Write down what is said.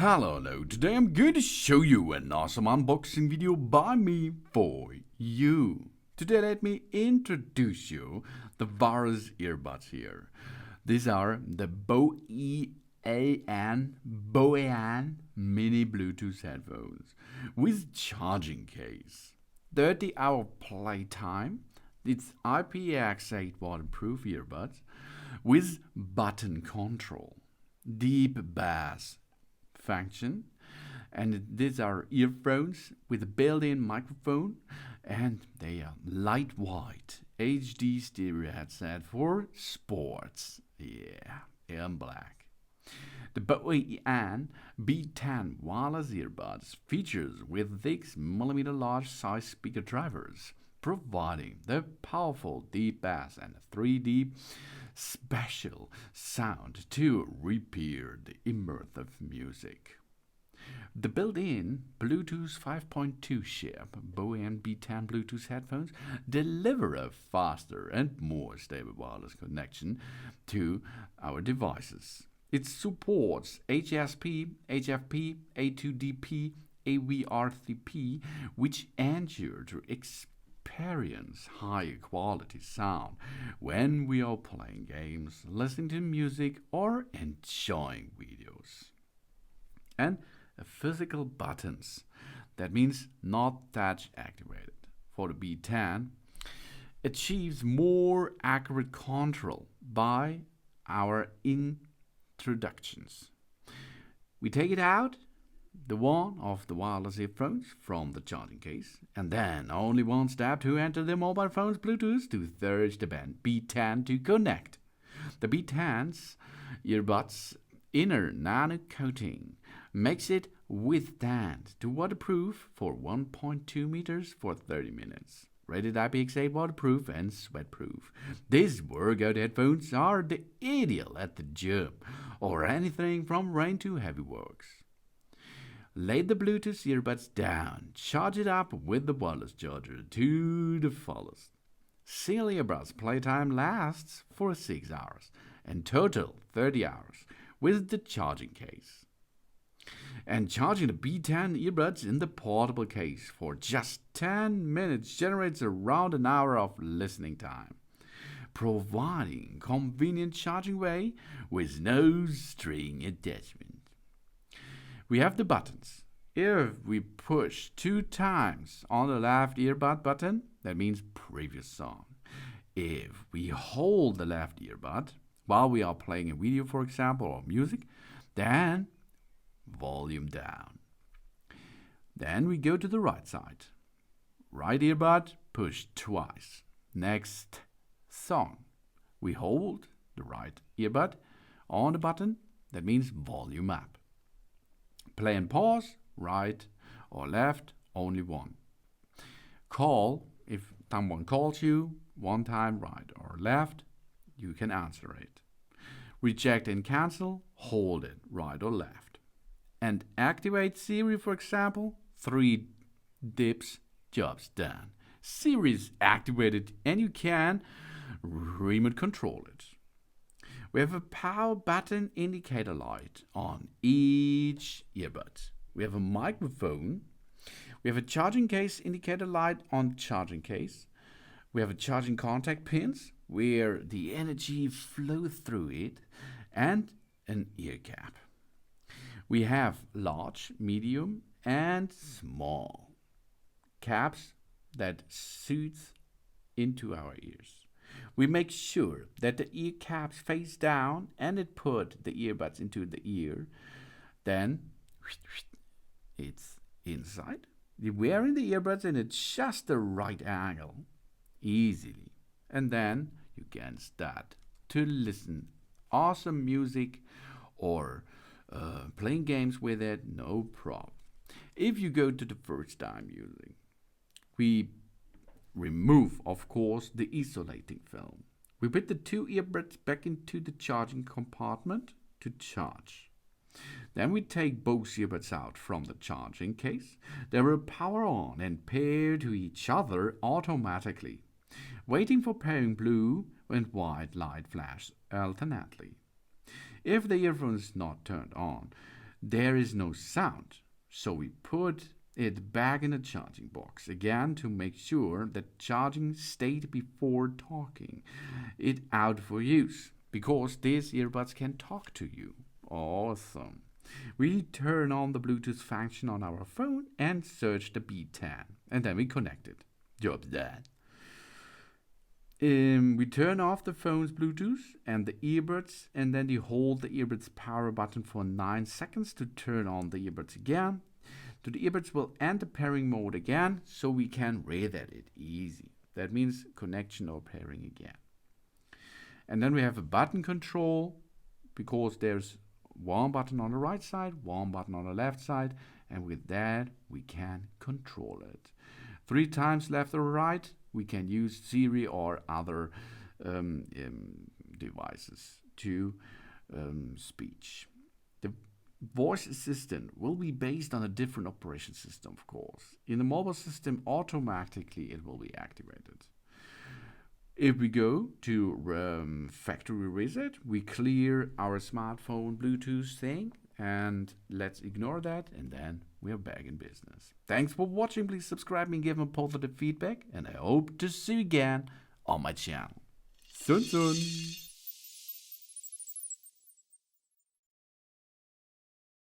Hello, today I'm going to show you an awesome unboxing video by me for you. Today let me introduce you the wireless earbuds here. These are the Boean mini Bluetooth headphones with charging case. 30-hour playtime. It's IPX8 waterproof earbuds with button control, deep bass function, and these are earphones with a built-in microphone, and they are lightweight HD stereo headset for sports. Yeah, in black. The Boean B10 wireless earbuds features with 6mm large size speaker drivers, providing the powerful deep bass and 3D spatial sound to reappear the immersive music. The built-in Bluetooth 5.2 chip Boean B10 Bluetooth headphones deliver a faster and more stable wireless connection to our devices. It supports HSP HFP A2DP AVRCP, which ensure to experience higher quality sound when we are playing games, listening to music, or enjoying videos. And physical buttons. That means not touch activated. For the B10, achieves more accurate control by our introductions. We take it out, the one of the wireless earphones from the charging case, and then only one step to enter the mobile phone's Bluetooth to search the band B10 to connect. The B10's earbuds inner nano coating makes it withstand to waterproof for 1.2 meters for 30 minutes. Rated IPX8 waterproof and sweatproof. These workout headphones are the ideal at the gym or anything from rain to heavy works. Lay the Bluetooth earbuds down, charge it up with the wireless charger to the fullest. Single earbuds playtime lasts for 6 hours and total 30 hours with the charging case. And charging the B10 earbuds in the portable case for just 10 minutes generates around an hour of listening time, providing convenient charging way with no string attachment. We have the buttons. If we push 2 times on the left earbud button, that means previous song. If we hold the left earbud while we are playing a video, for example, or music, then volume down. Then we go to the right side. Right earbud, push twice. Next song. We hold the right earbud on the button, that means volume up. Play and pause, right or left, only one. Call, if someone calls you, one time right or left, you can answer it. Reject and cancel, hold it, right or left. And activate Siri, for example, 3 dips, job's done. Siri is activated and you can remote control it. We have a power button indicator light on each earbud. We have a microphone. We have a charging case indicator light on charging case. We have a charging contact pins where the energy flows through it, and an ear cap. We have large, medium, and small caps that suits into our ears. We make sure that the ear caps face down and it put the earbuds into the ear. Then it's inside. You're wearing the earbuds and it's just the right angle, easily. And then you can start to listen awesome music or playing games with it, no problem. If you go to the first time using, we remove, of course, the isolating film. We put the 2 earbuds back into the charging compartment to charge. Then we take both earbuds out from the charging case. They will power on and pair to each other automatically, waiting for pairing blue and white light flash alternately. If the earphone is not turned on, there is no sound. So we put it back in the charging box again to make sure that charging stayed before talking it out for use, because these earbuds can talk to you. Awesome. We turn on the Bluetooth function on our phone and search the B10, and then we connect it. Job done. We turn off the phone's Bluetooth and the earbuds, and then you hold the earbuds power button for 9 seconds to turn on the earbuds again. So the earbuds will enter pairing mode again, so we can reset it easy. That means connection or pairing again. And then we have a button control, because there's one button on the right side, one button on the left side, and with that we can control it. 3 times left or right, we can use Siri or other devices to speech. The voice assistant will be based on a different operation system, of course. In the mobile system, automatically it will be activated. If we go to factory reset, we clear our smartphone Bluetooth thing, and let's ignore that, and then we are back in business. Thanks for watching. Please subscribe and give me positive feedback, and I hope to see you again on my channel. Sun sun!